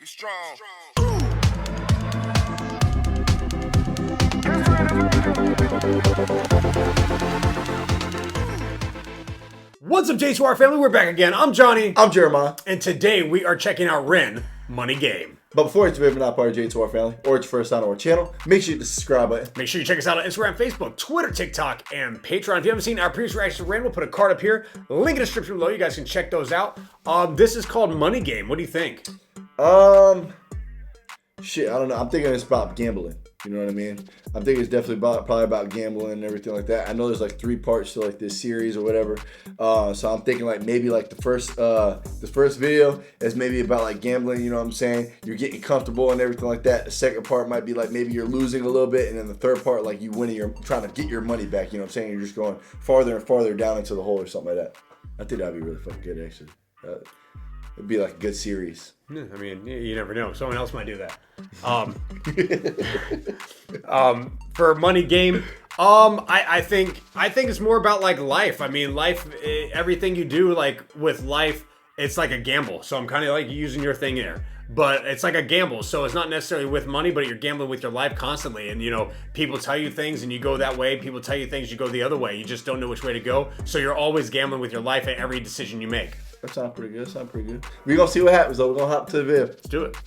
strong. What's up, J2R family? We're back again. I'm Johnny. I'm Jeremiah. And today we are checking out Ren Money Game. But before it's not part of J2R family, or it's your first time on our channel, make sure you hit the subscribe button. Make sure you check us out on Instagram, Facebook, Twitter, TikTok, and Patreon. If you haven't seen our previous reaction to Ren, we'll put a card up here. Link in the description below. You guys can check those out. This is called Money Game. What do you think? Shit, I don't know. I'm thinking it's about gambling. You know what I mean? I'm thinking it's definitely probably about gambling and everything like that. I know there's like 3 parts to like this series or whatever. So I'm thinking like maybe like the first video is maybe about like gambling. You know what I'm saying? You're getting comfortable and everything like that. The second part might be like maybe you're losing a little bit, and then the third part like you winning, you're trying to get your money back. You know what I'm saying? You're just going farther and farther down into the hole or something like that. I think that'd be really fucking good actually. It'd be like a good series. Yeah, I mean, you never know. Someone else might do that. For Money Game, I think it's more about like life. I mean, life, everything you do like with life, it's like a gamble. So I'm kind of like using your thing there. But it's like a gamble. So it's not necessarily with money, but you're gambling with your life constantly. And, you know, people tell you things and you go that way. People tell you things, you go the other way. You just don't know which way to go. So you're always gambling with your life at every decision you make. That sounds pretty good. We're going to see what happens, though. We're going to hop to the video. Let's do it.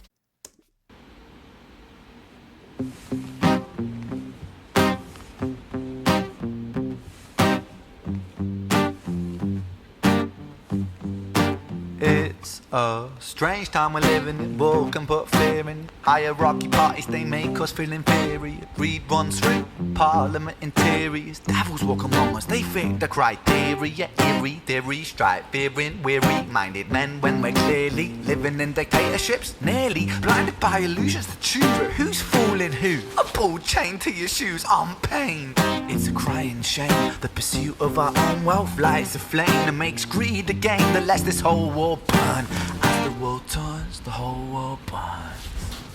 It's a strange time we're living in. War can put fear in. Hierarchy parties, they make us feel inferior. Greed runs through parliament interiors. Devils walk among us, they fit the criteria. Eerie theory, strife, fearing, weary-minded men when we're clearly living in dictatorships. Nearly blinded by illusions to choose who's fooling who. A ball chain to your shoes on pain. It's a crying shame. The pursuit of our own wealth lights a flame that makes greed a game that lets this whole war burn. As the world turns, the whole world burns.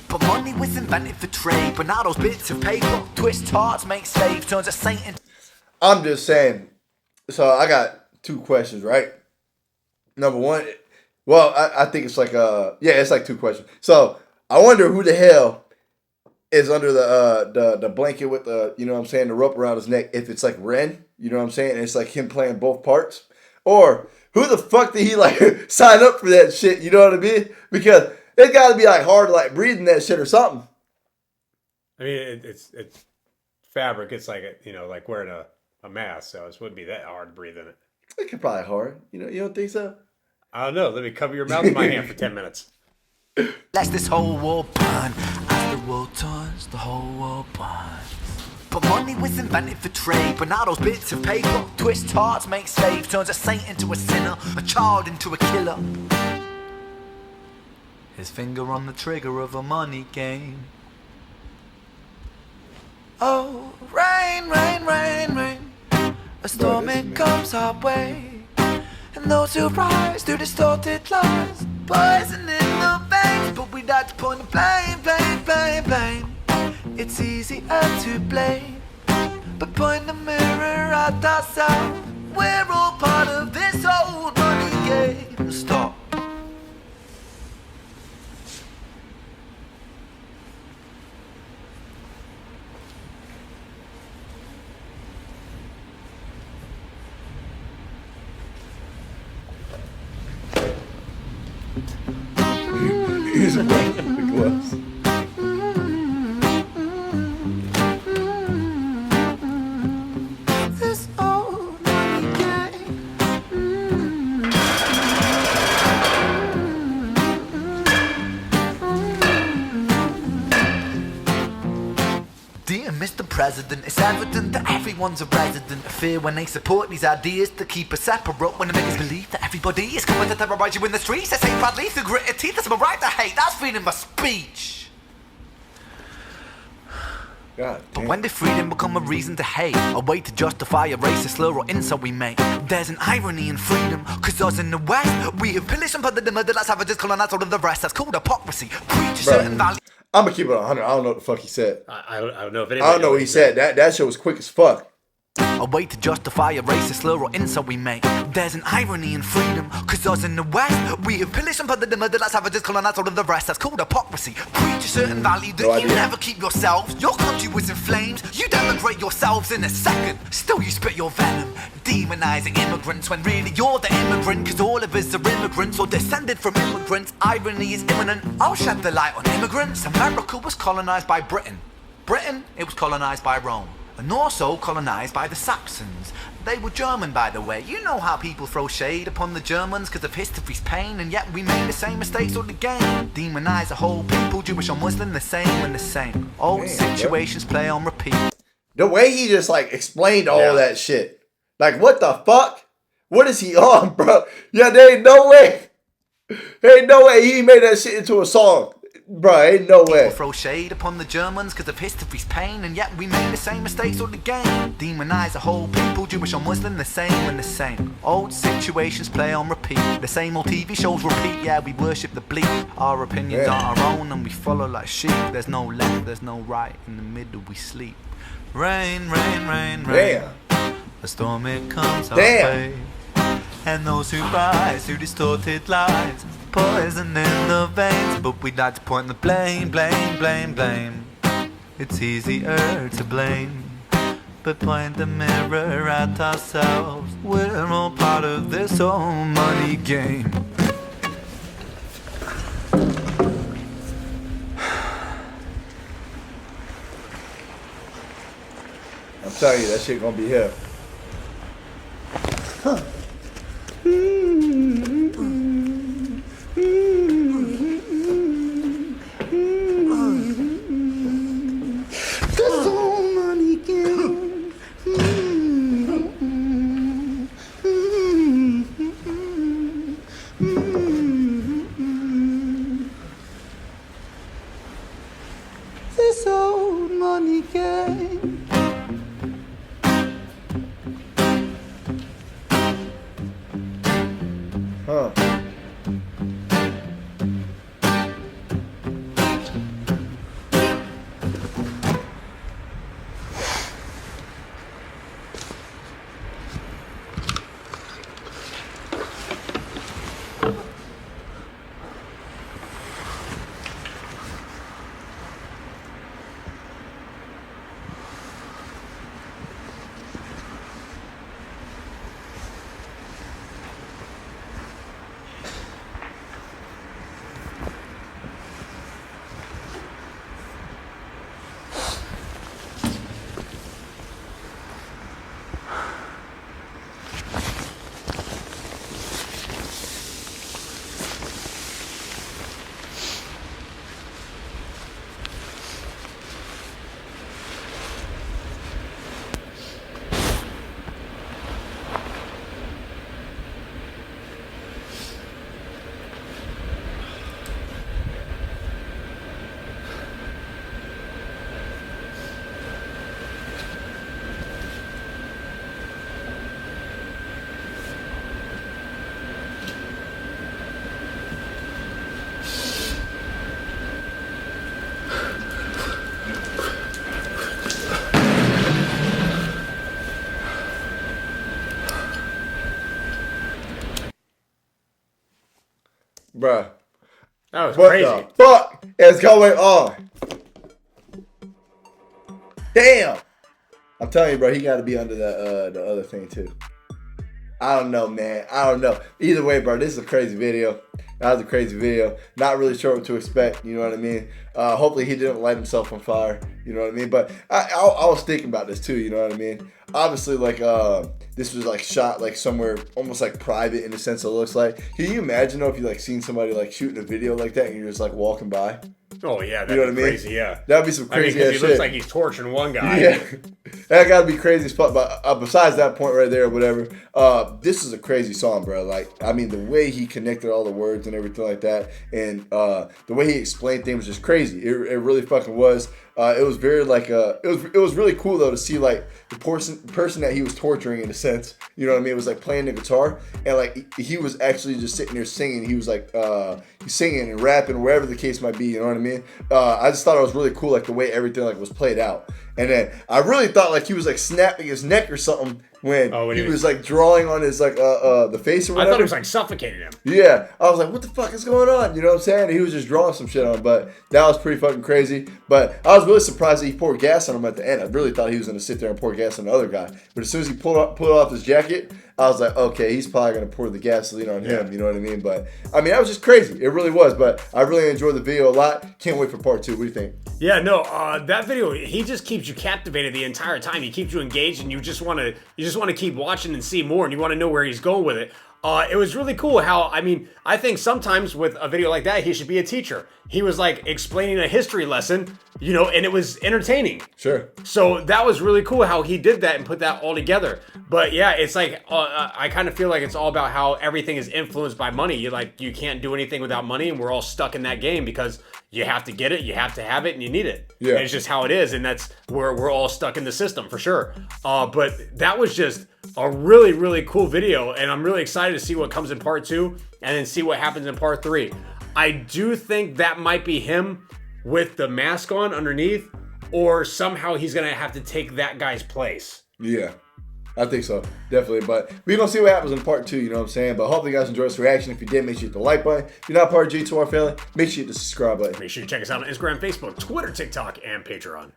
But money was invented for trade, but now those bits of paper twist hearts, make slaves, turns a saint into... I'm just saying. So I got 2 questions, right? Number 1, well, I think it's like it's like 2 questions. So I wonder who the hell is under the blanket with the, you know what I'm saying, the rope around his neck. If it's like Ren, you know what I'm saying, and it's like him playing both parts, or who the fuck did he like sign up for that shit? You know what I mean? Because it's got to be like hard to like breathing that shit or something. I mean, it's fabric. It's like, you know, like wearing a mask, so it wouldn't be that hard to breathe in it. It could probably hard. You know, you don't think so? I don't know. Let me cover your mouth with my hand for 10 minutes. Let's this whole war burn. As the world turns, the whole world burns. But money was invented for trade, but now those bits of paper twist hearts, make slaves, turns a saint into a sinner, a child into a killer. His finger on the trigger of a money game. Oh, rain, rain, rain, rain. A storm it comes our way, and those who rise through distorted lies, poison in the veins. But we like to point the blame. It's easier to blame, but point the mirror at ourselves. We're all part of this old money game. Stop. He's wearing the gloves. This old money game. Dear Mr. President, it's evident that everyone's a resident of fear when they support these ideas to keep us separate, when they make us believe that everybody is coming to terrorize you in the streets. They say proudly through gritted teeth, that's my right to hate, that's freedom of speech. God But damn. when did freedom become a reason to hate? A way to justify a racist slur or insult we make? There's an irony in freedom, cause us in the West, we have pillaged and plundered the murder like savages, colonized all of the rest. That's called hypocrisy. Preach a certain value. I'm gonna keep it 100. I don't know what the fuck he said. I don't know if anybody. I don't know what he said. That shit was quick as fuck. A way to justify a racist slur or insult we make. There's an irony in freedom, cause us in the West, we have pillaged and plundered the murder that savages colonized all of the rest. That's called hypocrisy. Preach a certain value that you never keep yourselves. Your country was in flames, you denigrate yourselves in a second. Still you spit your venom, demonizing immigrants when really you're the immigrant. Cause all of us are immigrants or descended from immigrants. Irony is imminent. I'll shed the light on immigrants. America was colonized by Britain. Britain, it was colonized by Rome. And also colonized by the Saxons. They were German, by the way. You know how people throw shade upon the Germans because of history's pain, and yet we made the same mistakes all again. Demonize a whole people, Jewish or Muslim, the same and the same. Old situations play on repeat. The way he just like explained all that shit. Like, what the fuck? What is he on, bro? Yeah, there ain't no way. There ain't no way he made that shit into a song. Bro, ain't no way. People throw shade upon the Germans because of history's pain, and yet we made the same mistakes all again. Demonize a whole people, Jewish or Muslim, the same and the same. Old situations play on repeat. The same old TV shows repeat. Yeah, we worship the bleak. Our opinions are our own and we follow like sheep. There's no left, there's no right. In the middle we sleep. Rain, rain, rain, rain. A storm it comes our way. And those who rise through distorted lies, poison in the veins. But we'd like to point the blame, blame, blame, blame. It's easier to blame, but point the mirror at ourselves. We're all part of this whole money game. I'm telling you, that shit gonna be here. Huh. This old money game. Huh. Bruh. That was What crazy. the fuck is going on? Damn. I'm telling you, bro, he got to be under the other thing, too. I don't know, man. I don't know. Either way, bro, this is a crazy video. That was a crazy video. Not really sure what to expect, you know what I mean? Hopefully he didn't light himself on fire, you know what I mean? But I was thinking about this, too, you know what I mean? Obviously, like, this was, like, shot, like, somewhere almost, like, private in the sense it looks like. Can you imagine, though, if you, like, seen somebody, like, shooting a video like that and you're just, like, walking by? Oh, yeah, that'd You know what I be mean? crazy, yeah. That'd be some crazy ass he shit. looks like he's torturing one guy. Yeah, that gotta be crazy spot. But besides that point right there or whatever, this is a crazy song, bro. Like, I mean, the way he connected all the words and everything like that, and the way he explained things was just crazy. It really fucking was. It was very like it was really cool though to see like the person that he was torturing in a sense. You know what I mean? It was like playing the guitar and like he was actually just sitting there singing. He was like he's singing and rapping, wherever the case might be. You know what I mean? I just thought it was really cool, like the way everything like was played out. And then I really thought like he was like snapping his neck or something when he was like drawing on his like the face or whatever. I thought he was like suffocating him. Yeah, I was like, what the fuck is going on? You know what I'm saying? And he was just drawing some shit on him, but that was pretty fucking crazy. But I was really surprised that he poured gas on him at the end. I really thought he was going to sit there and pour gas on the other guy. But as soon as he pulled off his jacket, I was like, okay, he's probably going to pour the gasoline on him. You know what I mean? But I mean, that was just crazy. It really was. But I really enjoyed the video a lot. Can't wait for part 2. What do you think? Yeah, no, that video, he just keeps you captivated the entire time. He keeps you engaged, and you just want to keep watching and see more, and you want to know where he's going with it. It was really cool how, I mean, I think sometimes with a video like that, he should be a teacher. He was like explaining a history lesson, you know, and it was entertaining. Sure. So that was really cool how he did that and put that all together. But yeah, it's like, I kind of feel like it's all about how everything is influenced by money. You can't do anything without money, and we're all stuck in that game because you have to get it, you have to have it, and you need it. Yeah. And it's just how it is, and that's where we're all stuck in the system for sure. But that was just a really, really cool video, and I'm really excited to see what comes in part 2 and then see what happens in part 3. I do think that might be him with the mask on underneath, or somehow he's gonna have to take that guy's place. Yeah. I think so, definitely. But we're going to see what happens in part 2, you know what I'm saying? But hopefully you guys enjoyed this reaction. If you did, make sure you hit the like button. If you're not part of G2R family, make sure you hit the subscribe button. Make sure you check us out on Instagram, Facebook, Twitter, TikTok, and Patreon.